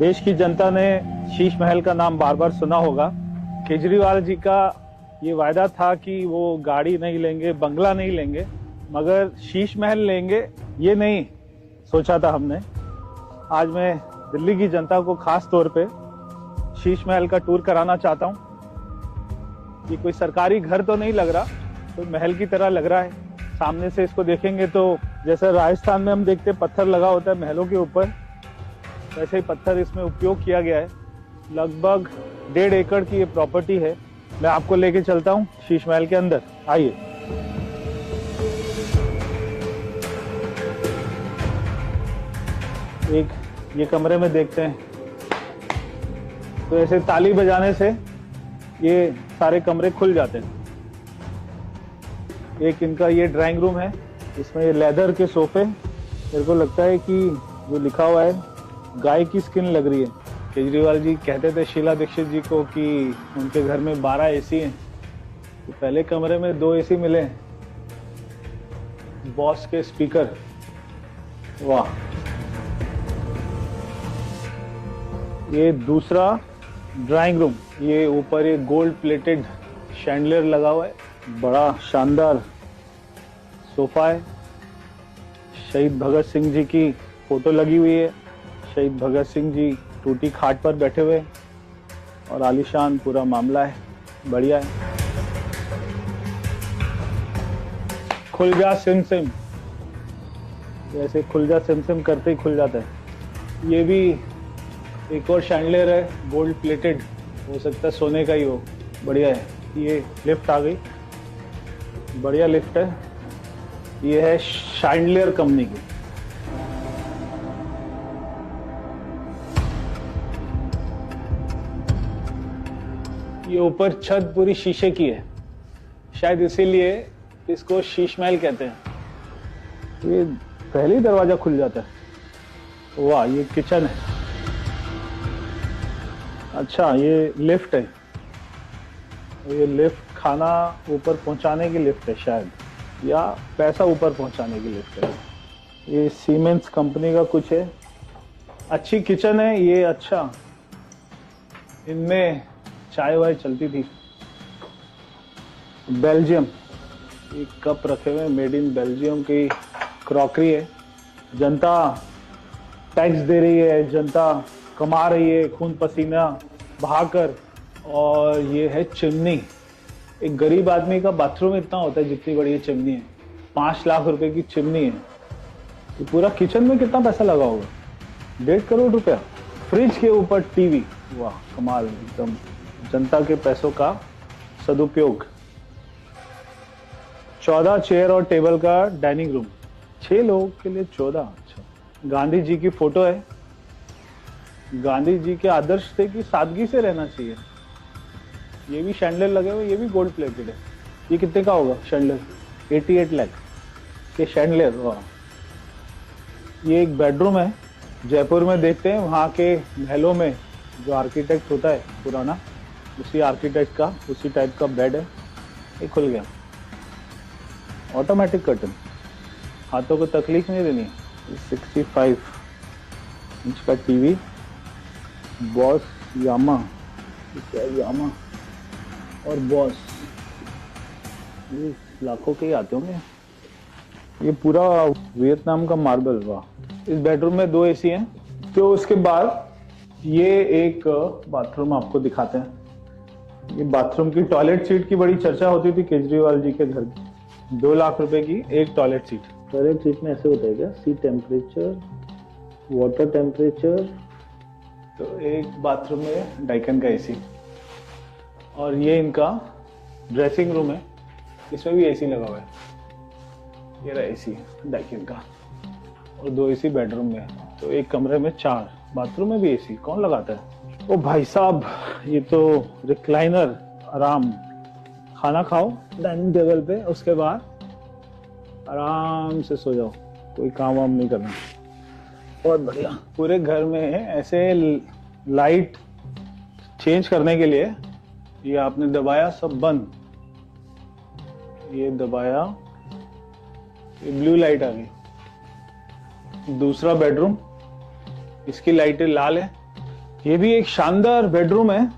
देश की जनता ने शीश महल का नाम बार बार सुना होगा। केजरीवाल जी का ये वायदा था कि वो गाड़ी नहीं लेंगे, बंगला नहीं लेंगे, मगर शीश महल लेंगे ये नहीं सोचा था हमने। आज मैं दिल्ली की जनता को खास तौर पे शीश महल का टूर कराना चाहता हूँ। ये कोई सरकारी घर तो नहीं लग रहा, कोई महल की तरह लग रहा है। सामने से इसको देखेंगे तो जैसे राजस्थान में हम देखते पत्थर लगा होता है महलों के ऊपर, वैसे ही पत्थर इसमें उपयोग किया गया है। लगभग 1.5 एकड़ की ये प्रॉपर्टी है। मैं आपको लेके चलता हूँ शीश महल के अंदर, आइए। एक ये कमरे में देखते हैं तो ऐसे ताली बजाने से ये सारे कमरे खुल जाते हैं। एक इनका ये ड्राइंग रूम है, इसमें ये लेदर के सोफे, मेरे को लगता है कि जो लिखा हुआ है गाय की स्किन लग रही है। केजरीवाल जी कहते थे शीला दीक्षित जी को कि उनके घर में 12 एसी हैं, तो पहले कमरे में 2 एसी मिले। बॉस के स्पीकर, वाह। ये दूसरा ड्राइंग रूम, ये ऊपर ये गोल्ड प्लेटेड शैंडलियर लगा हुआ है, बड़ा शानदार सोफा है। शहीद भगत सिंह जी की फोटो लगी हुई है। शहीद भगत सिंह जी टूटी खाट पर बैठे हुए और आलीशान पूरा मामला है, बढ़िया है। खुल जा सिम सिम, जैसे खुल जा सिम सिम करते ही खुल जाता है। ये भी एक और शैंडलियर है, गोल्ड प्लेटेड, हो सकता है सोने का ही हो, बढ़िया है। ये लिफ्ट आ गई, बढ़िया लिफ्ट है। ये है शैंडलियर कंपनी की। ये ऊपर छत पूरी शीशे की है, शायद इसीलिए इसको शीश महल कहते हैं। ये पहले ही दरवाजा खुल जाता है। वाह, ये किचन है। अच्छा, ये लिफ्ट है। ये लिफ्ट खाना ऊपर पहुंचाने की लिफ्ट है शायद, या पैसा ऊपर पहुंचाने की लिफ्ट है। ये सीमेंस कंपनी का कुछ है। अच्छी किचन है ये। अच्छा, इनमें चाय वाय चलती थी। बेल्जियम, एक कप रखे हुए, मेड इन बेल्जियम की क्रॉकरी है। जनता टैक्स दे रही है, जनता कमा रही है खून पसीना बहाकर। और ये है चिमनी। एक गरीब आदमी का बाथरूम इतना होता है जितनी बड़ी ये चिमनी है। 5 लाख रुपए की चिमनी है। तो पूरा किचन में कितना पैसा लगा होगा? 1.5 करोड़ रुपया। फ्रिज के ऊपर टीवी, वाह कमाल, एकदम जनता के पैसों का सदुपयोग। 14 चेयर और टेबल का डाइनिंग रूम, 6 लोगों के लिए 14। अच्छा, गांधी जी की फोटो है। गांधी जी के आदर्श थे कि सादगी से रहना चाहिए। ये भी शैंडलियर लगे हुए, ये भी गोल्ड प्लेटेड है। ये कितने का होगा शैंडलियर? 88 लाख के शैंडलियर, वाह। ये एक बेडरूम है, जयपुर में देखते हैं वहाँ के महलों में जो आर्किटेक्ट होता है पुराना, उसी आर्किटेक्ट का उसी टाइप का बेड है। ये खुल गया, ऑटोमेटिक कर्टन, हाथों को तकलीफ नहीं देनी। 65 इंच का टीवी, बॉस यामा, यामा और बॉस, ये लाखों के ही आते होंगे। ये पूरा वियतनाम का मार्बल, वाह। इस बेडरूम में 2 एसी हैं। तो उसके बाद ये एक बाथरूम आपको दिखाते हैं। ये बाथरूम की टॉयलेट सीट की बड़ी चर्चा होती थी केजरीवाल जी के घर की। 2 लाख रुपए की एक टॉयलेट सीट। टॉयलेट सीट में ऐसे होता है क्या? सी टेम्परेचर, वाटर टेम्परेचर। तो एक बाथरूम में डाइकन का एसी। और ये इनका ड्रेसिंग रूम है, इसमें भी एसी लगा हुआ है। ये रहा एसी डाइकन का, और 2 एसी बेडरूम में। तो एक कमरे में 4, बाथरूम में भी एसी। कौन लगाता है? ओ भाई साहब, ये तो रिक्लाइनर, आराम। खाना खाओ डाइनिंग टेबल पे, उसके बाद आराम से सो जाओ, कोई काम वाम नहीं करना। बहुत बढ़िया। पूरे घर में ऐसे लाइट चेंज करने के लिए ये आपने दबाया, सब बंद। ये दबाया, ये ब्लू लाइट आ गई। दूसरा बेडरूम, इसकी लाइटें लाल है, ये भी एक शानदार बेडरूम है,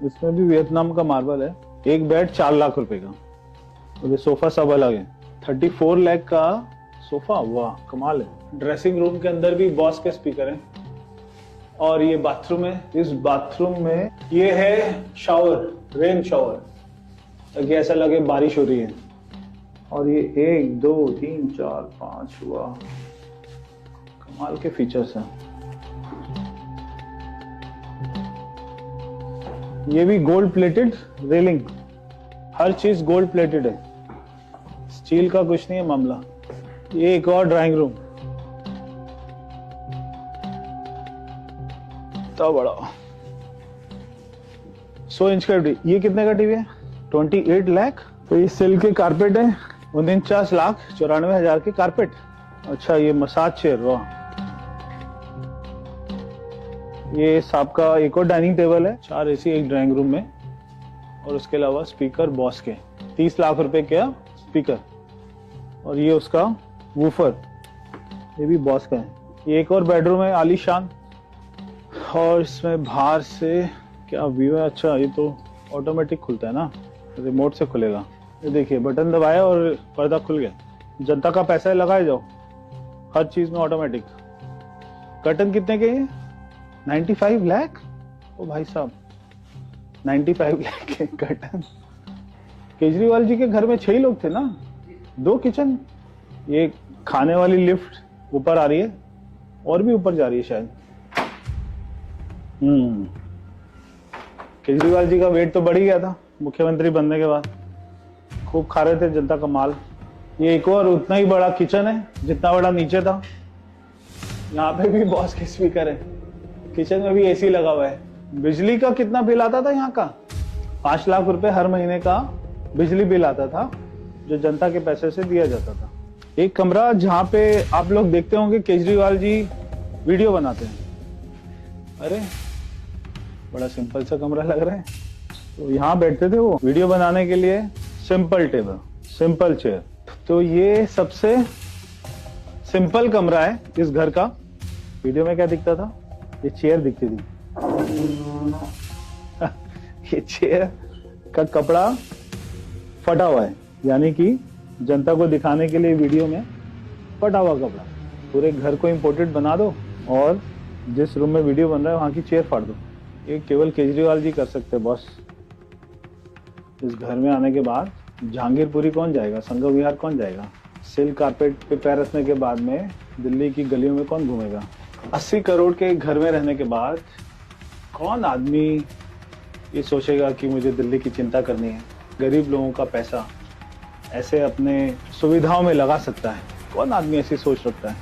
इसमें भी वियतनाम का मार्बल है। एक बेड 4 लाख रुपए का, और ये सोफा सब अलग है। 34 लाख का सोफा, वाह कमाल है। ड्रेसिंग रूम के अंदर भी बॉस के स्पीकर हैं, और ये बाथरूम है। इस बाथरूम में ये है शावर, रेन शावर, ताकि ऐसा लगे बारिश हो रही है। और ये 1 2 3 4 5, वाह कमाल के फीचर्स हैं। ये भी गोल्ड प्लेटेड रेलिंग, हर चीज गोल्ड प्लेटेड है, स्टील का कुछ नहीं है मामला। ये एक और ड्राइंग रूम, तो बड़ा 100 इंच का टीवी। ये कितने का टीवी है? 28 लाख। तो ये सिल्क के कारपेट है, 49,94,000 के कारपेट। अच्छा ये मसाज चेयर, वाह। ये सांप का एक और डाइनिंग टेबल है, 4 एसी एक ड्राइंग रूम में, और उसके अलावा स्पीकर बॉस के 30 लाख रुपए का स्पीकर। और ये उसका वूफर, ये भी बॉस का है। ये एक और बेडरूम है आलीशान, और इसमें बाहर से क्या व्यू है। अच्छा ये तो ऑटोमेटिक खुलता है ना, रिमोट से खुलेगा। ये देखिए बटन दबाया और पर्दा खुल गया। जनता का पैसा है, लगाए जाओ, हर चीज में ऑटोमेटिक। कर्टन कितने के हैं? 95 लाख। ओ भाई साहब 95 लाख के कर्टन। केजरीवाल जी के घर में 6 ही लोग थे ना, 2 किचन। ये खाने वाली लिफ्ट ऊपर आ रही है, और भी ऊपर जा रही है शायद। केजरीवाल जी का वेट तो बढ़ ही गया था मुख्यमंत्री बनने के बाद, खूब खा रहे थे जनता का माल। ये एक और उतना ही बड़ा किचन है जितना बड़ा नीचे था। यहाँ पे भी बॉस के स्पीकर है, किचन में भी एसी लगा हुआ है। बिजली का कितना बिल आता था यहाँ का? 5 लाख रुपए हर महीने का बिजली बिल आता था, जो जनता के पैसे से दिया जाता था। एक कमरा जहाँ पे आप लोग देखते होंगे केजरीवाल जी वीडियो बनाते हैं। अरे बड़ा सिंपल सा कमरा लग रहा है। तो यहाँ बैठते थे वो वीडियो बनाने के लिए। Simple table, simple chair. तो ये सबसे सिंपल कमरा है इस घर का। वीडियो में क्या दिखता था? ये चेयर दिखती थी। ये चेयर का कपड़ा फटा हुआ है, यानी कि जनता को दिखाने के लिए वीडियो में फटा हुआ कपड़ा। पूरे घर को इम्पोर्टेड बना दो, और जिस रूम में वीडियो बन रहा है वहां की चेयर फाड़ दो। ये केवल केजरीवाल जी कर सकते हैं बॉस। इस घर में आने के बाद जहांगीरपुरी कौन जाएगा, संगम विहार कौन जाएगा? सिल्क कारपेट पे पैर रखने के बाद में दिल्ली की गलियों में कौन घूमेगा? 80 करोड़ के घर में रहने के बाद कौन आदमी ये सोचेगा कि मुझे दिल्ली की चिंता करनी है? गरीब लोगों का पैसा ऐसे अपने सुविधाओं में लगा सकता है? कौन आदमी ऐसी सोच रखता है?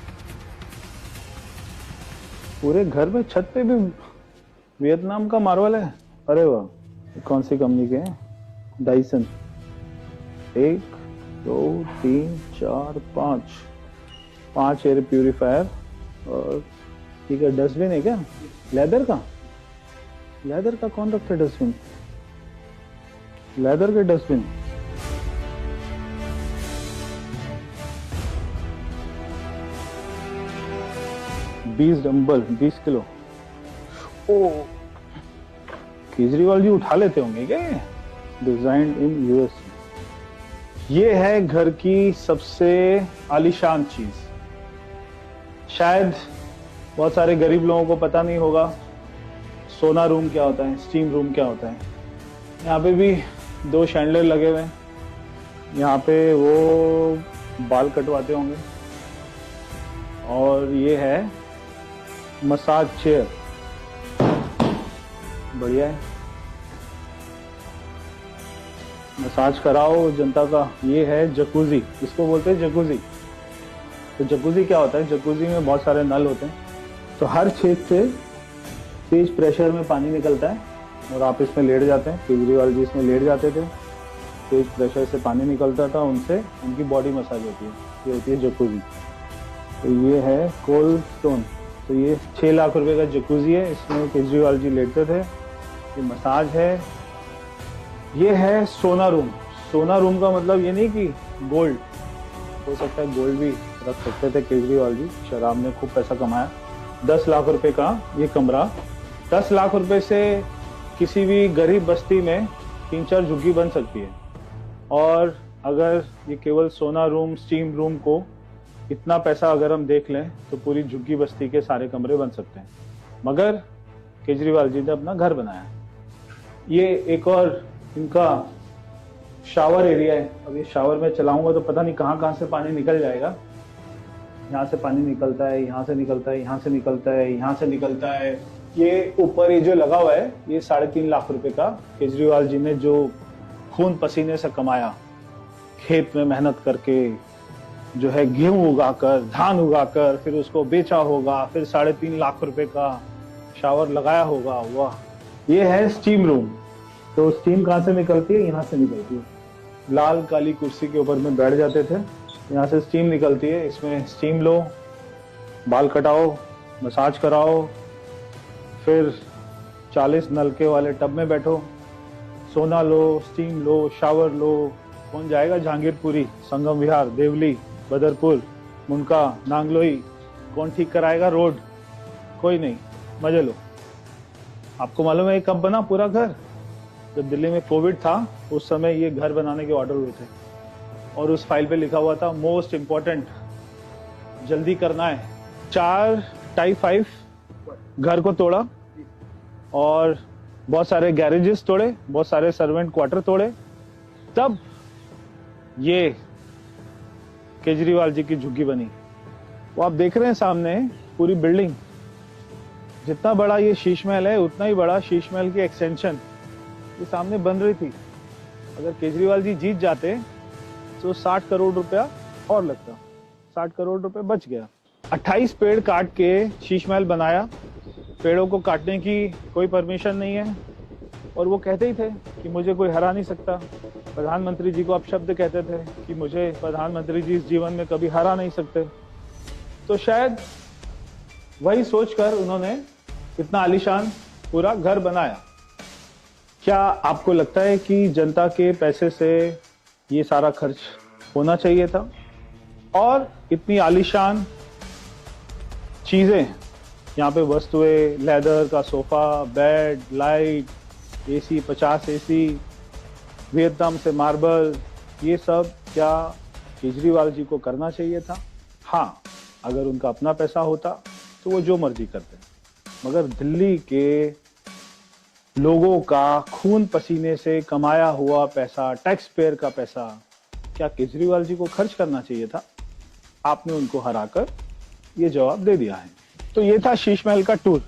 पूरे घर में छत पे भी वियतनाम का मार्बल है। अरे वाह, कौन सी कंपनी के हैं? डाइसन। 1 2 3 4 5 air purifier. और ठीक है, डस्टबिन है क्या? लेदर का? लेदर का कौन रखता है डस्टबिन? लेदर के डस्टबिन। बीस डंबल 20 किलो। ओ केजरीवाल जी उठा लेते होंगे क्या? Designed in US. ये है घर की सबसे आलीशान चीज। शायद बहुत सारे गरीब लोगों को पता नहीं होगा सोना रूम क्या होता है, स्टीम रूम क्या होता है। यहाँ पे भी 2 शैंडलर लगे हुए हैं। यहाँ पे वो बाल कटवाते होंगे। और ये है मसाज चेयर, बढ़िया है, मसाज कराओ जनता का। ये है जकूजी, इसको बोलते हैं जकूजी। तो जकूजी क्या होता है? जकूजी में बहुत सारे नल होते हैं, तो हर छेद से तेज प्रेशर में पानी निकलता है और आप इसमें लेट जाते हैं। केजरीवाल जी इसमें लेट जाते थे, तेज प्रेशर से पानी निकलता था, उनसे उनकी बॉडी मसाज होती है। ये होती है जकूजी। तो ये है कोल्ड स्टोन। तो ये 6 लाख रुपए का जकूजी है, इसमें केजरीवाल जी लेटते थे। ये मसाज है। ये है सोना रूम। सोना रूम का मतलब ये नहीं कि गोल्ड, हो सकता है गोल्ड भी रख सकते थे केजरीवाल जी। शराब में खूब पैसा कमाया। 10 लाख रुपए का ये कमरा 10 लाख रुपए से किसी भी गरीब बस्ती में 3-4 झुग्गी बन सकती है। और अगर ये केवल सोना रूम, स्टीम रूम को इतना पैसा अगर हम देख लें तो पूरी झुग्गी बस्ती के सारे कमरे बन सकते हैं। मगर केजरीवाल जी ने अपना घर बनाया। ये एक और इनका शावर एरिया है। अब ये शावर में चलाऊंगा तो पता नहीं कहाँ से पानी निकल जाएगा। यहाँ से पानी निकलता है, यहाँ से निकलता है, यहाँ से निकलता है, यहाँ से निकलता है। ये ऊपर ये जो लगा हुआ है ये 3.5 लाख रुपए का केजरीवाल जी ने जो खून पसीने से कमाया, खेत में मेहनत करके जो है गेहूं उगाकर, धान उगाकर, फिर उसको बेचा होगा, फिर 3.5 लाख रुपए का शावर लगाया होगा। वाह! ये है स्टीम रूम। तो स्टीम कहाँ से निकलती है? यहाँ से निकलती है। लाल काली कुर्सी के ऊपर में बैठ जाते थे, यहाँ से स्टीम निकलती है। इसमें स्टीम लो, बाल कटाओ, मसाज कराओ, फिर 40 नलके वाले टब में बैठो, सोना लो, स्टीम लो, शावर लो। कौन जाएगा जहांगीरपुरी, संगम विहार, देवली, बदरपुर, मुनका, नांगलोई? कौन ठीक कराएगा रोड? कोई नहीं, मजे लो। आपको मालूम है ये कब बना पूरा घर? जब दिल्ली में कोविड था उस समय ये घर बनाने के ऑर्डर हुए थे और उस फाइल पे लिखा हुआ था मोस्ट इम्पोर्टेंट, जल्दी करना है। 4 टाइप 5 घर को तोड़ा और बहुत सारे गैरेजेस तोड़े, बहुत सारे सर्वेंट क्वार्टर तोड़े, तब ये केजरीवाल जी की झुग्गी बनी। वो आप देख रहे हैं सामने पूरी बिल्डिंग। जितना बड़ा ये शीश महल है उतना ही बड़ा शीश महल की एक्सटेंशन ये सामने बन रही थी। अगर केजरीवाल जी जीत जाते तो 60 करोड़ रुपया और लगता, 60 करोड़ रुपए बच गया। 28 पेड़ काट के शीश महल बनाया। पेड़ों को काटने की कोई परमिशन नहीं है और वो कहते ही थे कि मुझे कोई हरा नहीं सकता। प्रधानमंत्री जी को आप शब्द कहते थे कि मुझे प्रधानमंत्री जी इस जीवन में कभी हरा नहीं सकते। तो शायद वही सोचकर उन्होंने इतना आलीशान पूरा घर बनाया। क्या आपको लगता है कि जनता के पैसे से ये सारा खर्च होना चाहिए था? और इतनी आलीशान चीजें यहाँ पे वस्तुएं, लेदर का sofa, bed, light, AC, 50 AC, Vietnam से मार्बल, ये सब क्या केजरीवाल जी को करना चाहिए था? हाँ, अगर उनका अपना पैसा होता तो वो जो मर्जी करते। मगर दिल्ली के लोगों का खून पसीने से कमाया हुआ पैसा, टैक्स पेयर का पैसा, क्या केजरीवाल जी को खर्च करना चाहिए था? आपने उनको हराकर ये जवाब दे दिया है। तो ये था शीश महल का टूर।